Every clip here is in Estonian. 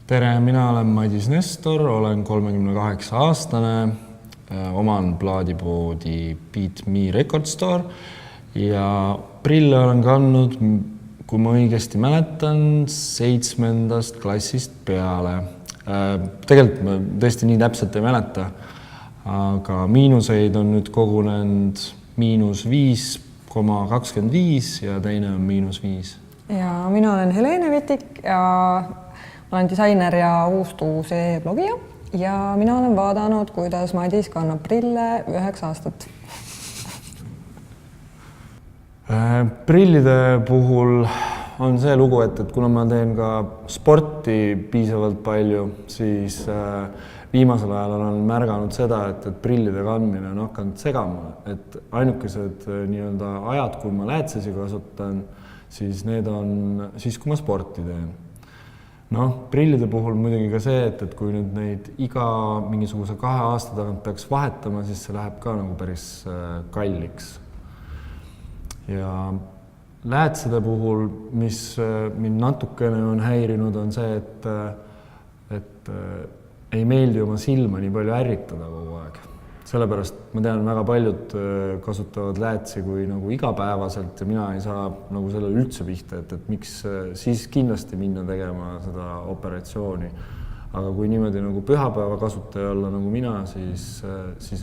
Tere, mina olen Madis Nestor, olen 38-aastane, oman plaadipoodi Beat Me Record Store ja prille olen kandnud, kui ma õigesti mäletan, 7. klassist peale. Tegelikult ma tõesti nii täpselt ei mäleta, aga miinuseid on nüüd kogunenud -5,25 ja teine on -5. Ja mina olen Helene Vitik ja olen disainer ja uustuuse blogija ja mina olen vaadanud, kuidas Madis kannab prille 9 aastat. Prillide puhul on see lugu, et kuna ma teen ka sporti piisavalt palju, siis viimasel ajal olen märganud seda, et prillide kandmine on hakanud segama, et ainukesed nii-öelda ajad, kui ma läätsesi kasutan, siis need on siis, kui ma sporti teen. Prillide puhul muidugi ka see, et kui nüüd neid iga mingisuguse 2 aasta tagant peaks vahetama, siis see läheb ka nagu päris kalliks. Ja läätsede puhul, mis mind natukene on häirinud, on see, et ei meeldi oma silma nii palju ärritada kogu aeg. Sellepärast ma tean, väga paljud kasutavad läätsi kui nagu igapäevaselt ja mina ei saa nagu selle üldse pihta, et miks siis kindlasti minna tegema seda operatsiooni. Aga kui niimoodi nagu pühapäeva kasutaja olla nagu mina, siis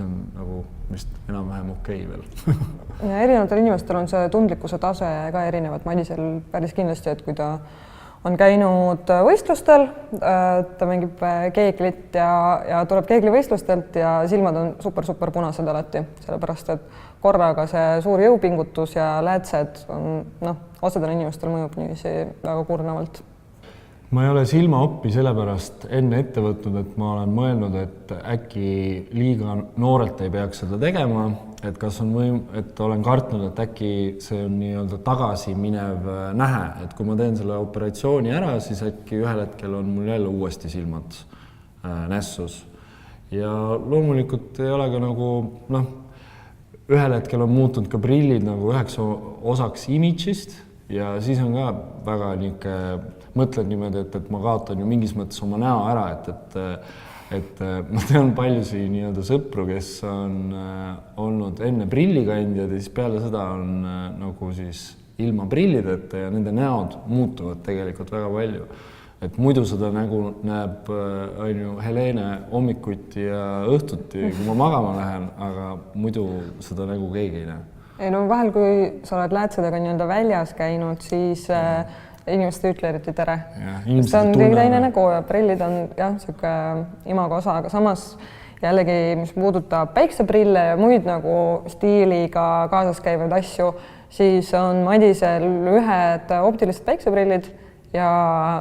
on nagu vist enam-vähem okei veel. Ja erinevatel inimestel on see tundlikkuse tase ka erinevad. Madisel päris kindlasti, et kui ta on käinud võistlustel, ta mängib keeglit ja tuleb keeglivõistlustelt ja silmad on super punased alati, sellepärast et korraga see suur jõupingutus ja läätsed on, osadel inimestel mõjub niiviisi väga kurnavalt. Ma ei ole silmaoppi sellepärast enne ette võtnud, et ma olen mõelnud, et äkki liiga noorelt ei peaks seda tegema, et kas on et olen kartnud, et äkki see on nii-öelda tagasi minev nähe, et kui ma teen selle operatsiooni ära, siis äkki ühel hetkel on mul jälle uuesti silmad nässus. Ja loomulikult ei ole ka nagu, ühel hetkel on muutunud ka prillid nagu üheks osaks imidžist ja siis on ka väga mõtled niimoodi, et ma kaotan ju mingis mõttes oma näo ära, et ma tean paljusi nii-öelda sõpru, kes on olnud enne prillikandjad ja siis peale seda on nagu siis ilma prillideta ja nende näod muutuvad tegelikult väga palju. Et muidu seda nägu näeb Helene hommikuti ja õhtuti, kui ma magama lähen, aga muidu seda nägu keegi ei näe. Vahel, kui sa oled läätsedega nii-öelda väljas käinud, siis inimesed ütle eriti tere. See on kõige teine nägu ja prillid on siuke imago osa, aga samas jällegi, mis puudutab päikseprille ja muid nagu stiiliga kaasas käivaid asju, siis on Madisel ühed optilised päikseprillid ja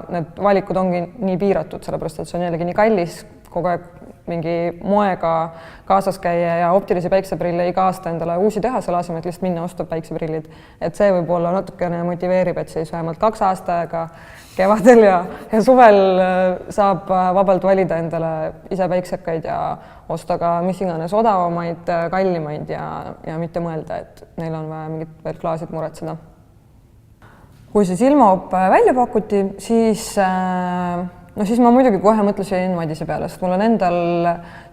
need valikud ongi nii piiratud, sellepärast et see on jällegi nii kallis kogu aeg mingi moega kaasas käia ja optilisi päikseprille iga aasta endale uusi teha selle asemel, et lihtsalt minna ostab päikseprillid. Et see võib-olla natukene motiveerib, et siis vähemalt 2 aasta aega kevadel ja suvel saab vabalt valida endale ise päiksekaid ja osta ka mis iganes odavamaid, kallimaid ja mitte mõelda, et neil on vaja mingit veel klaasid muretseda. Kui see silmaop välja pakuti, siis ma muidugi kohe mõtlesin Madise peale, sest mul on endal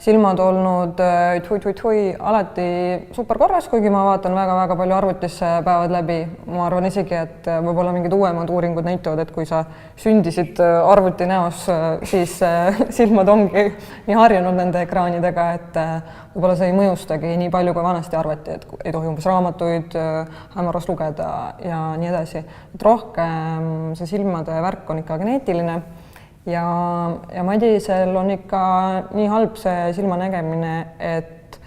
silmad olnud alati super korras, kuigi ma vaatan väga palju arvutisse päevad läbi. Ma arvan isegi, et võib-olla mingid uuemad uuringud näitavad, et kui sa sündisid arvuti näos, siis silmad ongi nii harjunud nende ekraanidega, et võib-olla see ei mõjustagi nii palju, kui vanasti arvati, et ei tohi umbes raamatuid hämaras lugeda ja nii edasi. Et rohkem see silmade värk on ikka geneetiline. Ja Madisel on ikka nii halb see silmanägemine, et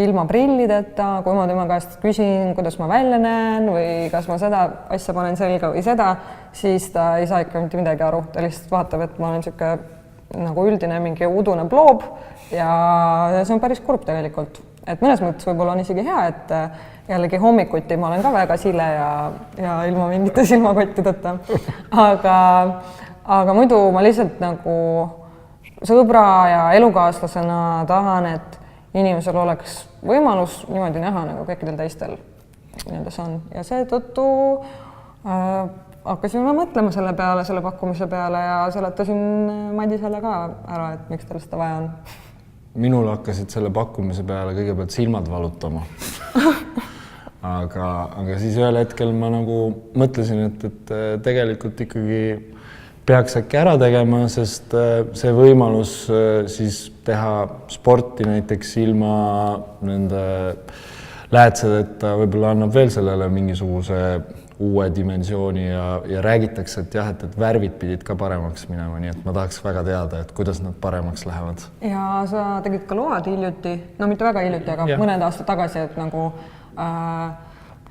ilma prillideta, kui ma tema käest küsin, kuidas ma välja näen või kas ma seda asja panen selga või seda, siis ta ei saa ikka mitte midagi aru. Ta lihtsalt vaatab, et ma olen siuke nagu üldine mingi udune bloob ja see on päris kurb tegelikult. Et mõnes mõttes võib-olla on isegi hea, et jällegi hommikuti ma olen ka väga sile ja ilma mingite silmakottideta. Aga muidu ma lihtsalt nagu sõbra ja elukaaslasena tahan, et inimesel oleks võimalus niimoodi näha, nagu kõikidel teistel nii-öelda see on. Ja seetõttu hakkasime mõtlema selle peale, selle pakkumise peale ja seletasin Madisele ka ära, et miks tal seda vaja on. Minul hakkasid selle pakkumise peale kõigepealt silmad valutama. aga siis ühel hetkel ma nagu mõtlesin, et tegelikult ikkagi peaks äkki ära tegema, sest see võimalus siis teha sporti näiteks ilma nende läätsedeta võib-olla annab veel sellele mingisuguse uue dimensiooni ja räägitakse, et jah, et värvid pidid ka paremaks minema, nii et ma tahaks väga teada, et kuidas nad paremaks lähevad. Ja sa tegid ka load hiljuti, no mitte väga hiljuti, aga mõned aastad tagasi, et nagu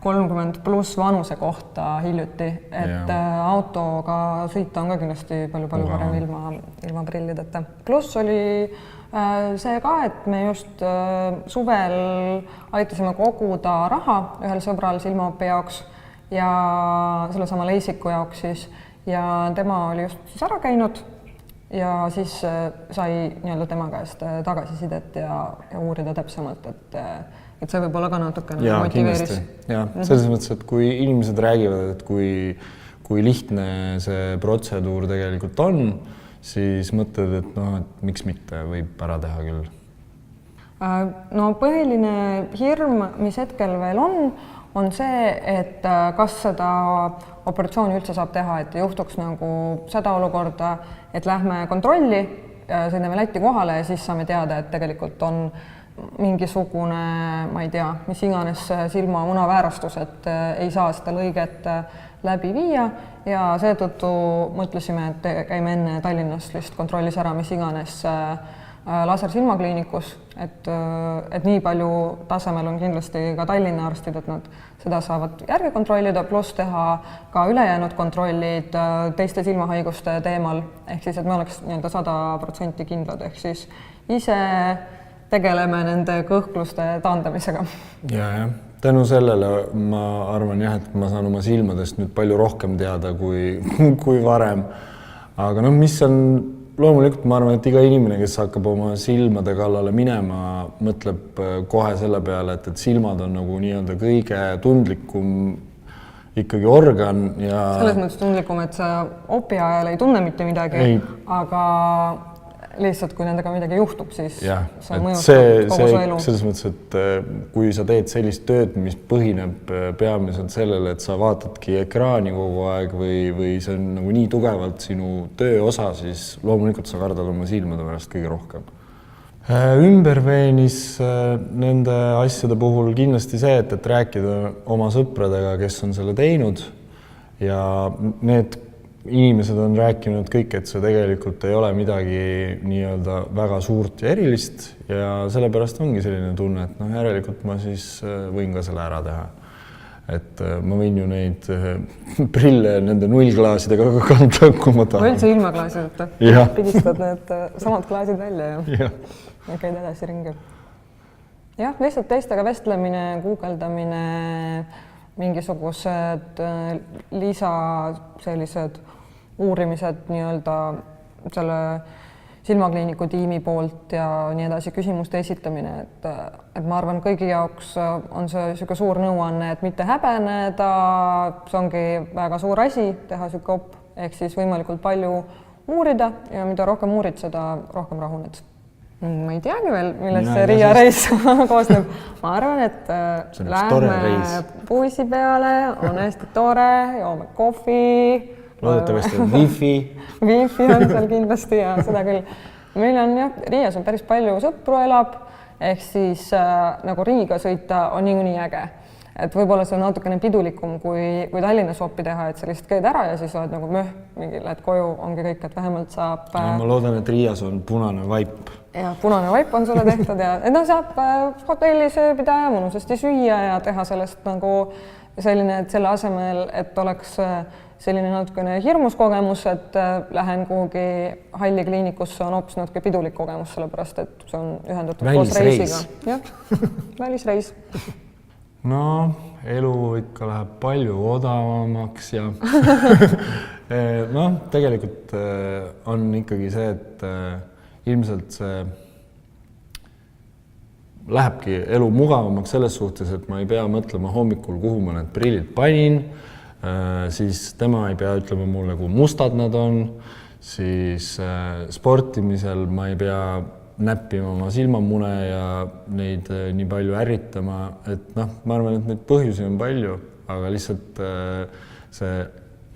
30 pluss vanuse kohta hiljuti, et autoga sõita on ka kindlasti palju parem ilma prillideta. Pluss oli see ka, et me just suvel aitasime koguda raha ühel sõbral silmaopi jaoks ja selle sama Leisiku jaoks siis ja tema oli just siis ära käinud ja siis sai nii-öelda tema käest tagasisidet ja uurida täpsemalt, et see võib olla ka natukene motiveeris. Ja, selles mõttes, et kui inimesed räägivad, et kui lihtne see protseduur tegelikult on, siis mõtled, et miks mitte, võib ära teha küll. No põhiline hirm, mis hetkel veel on see, et kas seda operatsiooni üldse saab teha, et juhtuks nagu seda olukorda, et lähme kontrolli, sõidame Läti kohale ja siis saame teada, et tegelikult on mingisugune, ma ei tea, mis iganes silma unaväärastus, et ei saa seda lõiget läbi viia ja seetõttu mõtlesime, et käime enne Tallinnas lihtsalt kontrollis ära, mis iganes lasersilmakliinikus, et nii palju tasemel on kindlasti ka Tallinna arstid, et nad seda saavad järgi kontrollida, pluss teha ka ülejäänud kontrollid teiste silmahaiguste teemal, ehk siis, et me oleks 100% kindlad, ehk siis ise tegeleme nende kõhkluste taandamisega. Ja. Tänu sellele ma arvan jah, et ma saan oma silmadest nüüd palju rohkem teada kui varem. Aga mis on loomulikult, ma arvan, et iga inimene, kes hakkab oma silmade kallale minema, mõtleb kohe selle peale, et silmad on nagu nii-öelda kõige tundlikum ikkagi organ ja selles mõttes tundlikum, et sa opi ajal ei tunne mitte midagi, aga lihtsalt, kui nendega midagi juhtub, siis see mõjutab kogu su elu. Selles mõttes, et kui sa teed sellist tööd, mis põhineb peamiselt sellele, et sa vaatadki ekraani kogu aeg või see on nagu nii tugevalt sinu töö osa, siis loomulikult sa kardad oma silmade pärast kõige rohkem. Ümberveenis nende asjade puhul kindlasti see, et rääkida oma sõpradega, kes on selle teinud ja need inimesed on rääkinud kõik, et see tegelikult ei ole midagi nii-öelda väga suurt ja erilist ja sellepärast ongi selline tunne, et järelikult ma siis võin ka selle ära teha. Et ma võin ju neid prille nende nullklaasidega ka kanda, kui ma tahan. Üldse ilma klaasideta. Pigistad need samad klaasid välja ja käid edasi ringi. Jah, lihtsalt teistega vestlemine, guugeldamine, mingisugused lisa sellised uurimised nii-öelda selle silmakliiniku tiimi poolt ja nii edasi küsimuste esitamine, et ma arvan, kõigi jaoks on see selline suur nõuanne, et mitte häbeneda, see ongi väga suur asi teha selline op, ehk siis võimalikult palju uurida ja mida rohkem uurid, seda rohkem rahuned. Ma ei teagi veel, millest see Riia reis koosneb. Ma arvan, et lähme puisi peale, on hästi tore, joome kohvi. Loodetavasti on wifi. Wifi on seal kindlasti ja seda küll. Meil on Riias on päris palju sõpru elab, ehk siis nagu Riiga sõita on niikuinii äge. Et võib-olla see on natukene pidulikum, kui Tallinnas oppi teha, et sa lihtsalt käid ära ja siis oled nagu lähed koju, ongi kõik, et vähemalt saab... Ma loodan, et Riias on punane vaip. Ja punane vaip on sulle tehtud ja saab hotellis ööbida ja mõnusasti süüa ja teha sellest nagu selline, et selle asemel, et oleks selline natukene hirmus kogemus, et lähen kuhugi halli kliinikusse, on hoopis natuke pidulik kogemus, sellepärast, et see on ühendatud koos reisiga. Jah, välisreis. No, elu ikka läheb palju odavamaks ja tegelikult on ikkagi see, et ilmselt see lähebki elu mugavamaks selles suhtes, et ma ei pea mõtlema hommikul, kuhu ma need prillid panin, siis tema ei pea ütlema mulle, kui mustad nad on, siis sportimisel ma ei pea näppima oma silmamune ja neid nii palju ärritama, et noh, ma arvan, et neid põhjusi on palju, aga lihtsalt see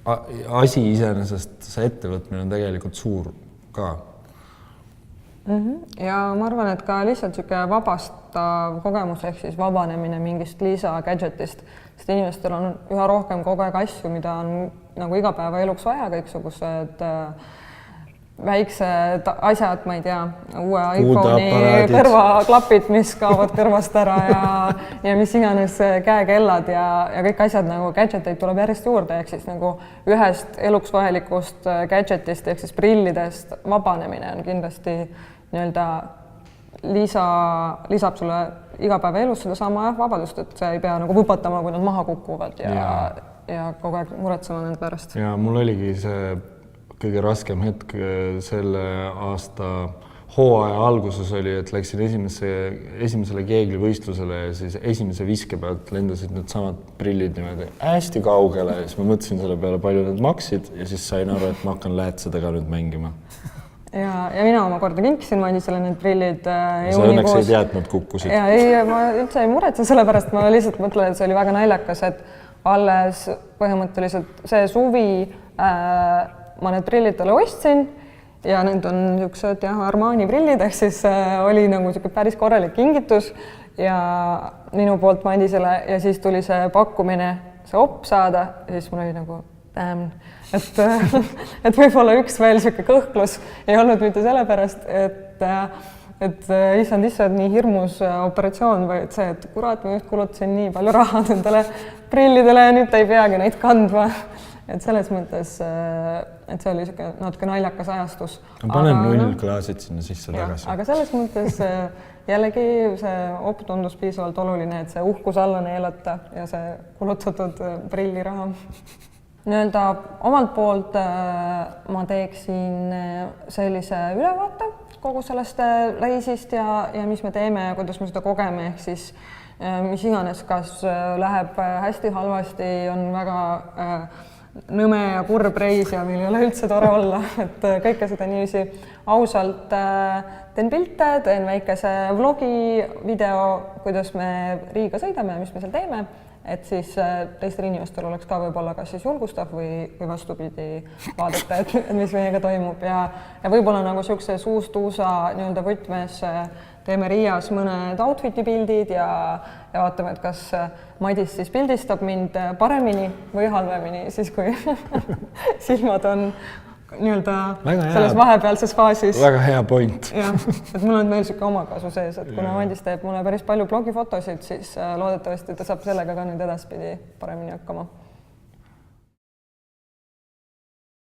asi iseenesest, see ettevõtmine on tegelikult suur ka. Ja ma arvan, et ka lihtsalt niisugune vabastav kogemus ehk siis vabanemine mingist lisagadgetist, sest inimestel on üha rohkem kogu aeg asju, mida on nagu igapäevaeluks vaja, kõiksugused väiksed asjad, ma ei tea, uue iPhone'i kõrvaklapid, mis kaovad kõrvast ära ja mis iganes käekellad ja kõik asjad nagu gadgeteid tuleb järjest juurde, ehk siis nagu ühest eluks vajalikust gadgetist ehk siis prillidest vabanemine on kindlasti nii-öelda lisab sulle igapäevaelus seda sama vabadust, et sa ei pea nagu võpatama, kui nad maha kukuvad ja kogu aeg muretsema nende pärast. Ja mul oligi see kõige raskem hetk selle aasta hooaja alguses oli, et läksin esimesele keeglivõistlusele ja siis esimese viske pealt lendasid need samad prillid niimoodi hästi kaugele ja siis ma mõtlesin selle peale, palju need maksid ja siis sain aru, et ma hakkan läätsedega nüüd mängima. Ja mina omakorda kinkisin Madisele need prillid sa õnneks ei tea, et nad kukkusid. Ja ei, ma üldse ei muretse selle pärast, ma lihtsalt mõtlen, et see oli väga naljakas, et alles põhimõtteliselt see suvi ma need prillid talle ostsin ja need on niisugused Armani prillid, ehk siis oli nagu niisugune päris korralik kingitus ja minu poolt Madisele ja siis tuli see pakkumine, see opp saada ja siis mul oli nagu et võib-olla üks veel niisugune kõhklus ei olnud mitte sellepärast, et issand, nii hirmus operatsioon, vaid see, et kurat, ma just kulutasin nii palju raha nendele prillidele ja nüüd ei peagi neid kandma. Et selles mõttes, et see oli natuke naljakas ajastus. Panen nullklaasid sinna sisse tagasi. Aga selles mõttes jällegi see opp tundus piisavalt oluline, et see uhkus alla neelata ja see kulutatud prilliraha. Nii-öelda omalt poolt ma teeksin sellise ülevaate kogu sellest reisist ja mis me teeme ja kuidas me seda kogeme, ehk siis mis iganes, kas läheb hästi halvasti, on väga nõme ja kurb reis ja meil ei ole üldse tore olla, et kõike seda niiviisi ausalt teen pilte, teen väikese vlogi, video, kuidas me riigiga sõidame ja mis me seal teeme, et siis teistel inimestel oleks ka võib-olla kas siis julgustav või vastupidi vaadata, et mis meiega toimub ja võib-olla nagu niisuguse suust-tuusa nii-öelda võtmes teeme Riias mõned outfiti pildid ja vaatame, et kas Madis siis pildistab mind paremini või halvemini, siis kui silmad on nii-öelda selles vahepealses faasis. Väga hea point. Ja, et mul on veel niisugune omakasu sees, et kuna Madis teeb mulle päris palju blogifotosid, siis loodetavasti ta saab sellega ka nüüd edaspidi paremini hakkama.